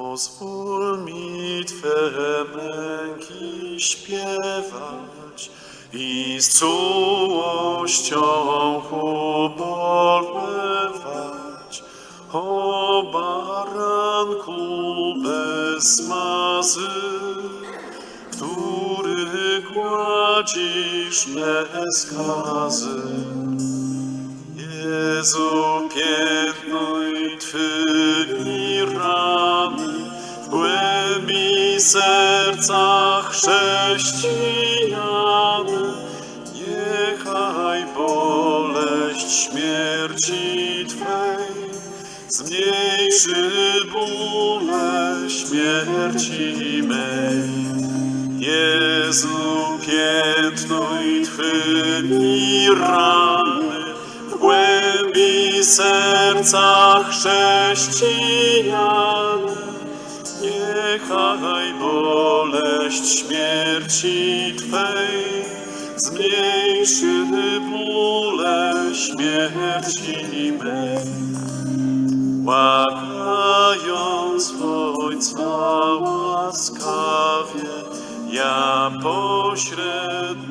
Pozwól mi Twe męki śpiewać i z czułością ubolewać o baranku bez mazy, który gładzisz me skazy. Jezu, pięknuj Twymi rany w głębi serca chrześcijan. Niechaj boleść śmierci Twej zmniejszy bóle śmierci mej. Jezu, piętnuj Twymi rany w głębi serca chrześcijan. Niechaj boleść śmierci Twej zmniejszy bóle śmierci mej. Błagając Ojca łaskawie, ja pośrednio